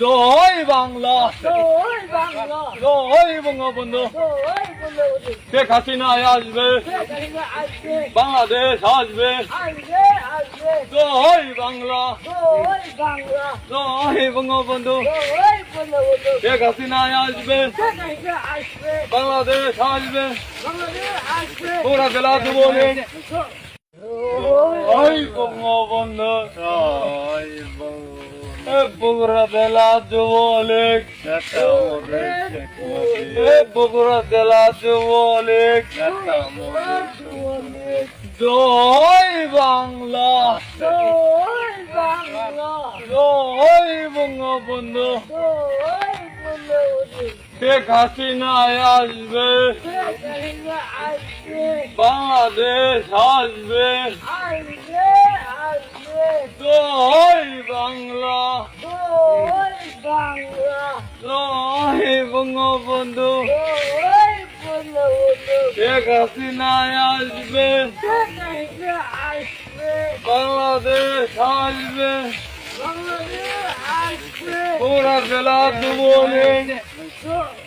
জয় বাংলা, জয় বাংলা, জয় বঙ্গবন্ধু। জয় বঙ্গবন্ধু। শেখ হাসিনা আসবে, শেখ হাসিনা আসবে, বাংলাদেশ আসবে। আসবে, আসবে। জয় বাংলা, জয় বাংলা, জয় বঙ্গবন্ধু। জয় বঙ্গবন্ধু। শেখ হাসিনা আসবে, শেখ হাসিনা আসবে, বাংলাদেশ আসবে। বাংলাদেশ আসবে। পুরা জেলা যুবলীগ জয় জয় বঙ্গবন্ধু, জয় বগুড়া জেলা যুবলীগ, বগুড়া জেলা যুবলীগ। জয় বাংলা, জয় বাংলা, জয় বঙ্গবন্ধু। জয় বঙ্গবন্ধু। শেখ হাসিনা আসবে, শেখ হাসিনা আসবে, বাংলাদেশ আসবে। আসবে, আসবে। জয় বাংলা, জয় বাংলা, জয় বঙ্গবন্ধু। জয় বঙ্গবন্ধু। শেখ হাসিনা আসবে, শেখ হাসিনা আসবে, বাংলাদেশ আসবে। বাংলাদেশ আসবে। পুরা জেলা যুবলীগ জয়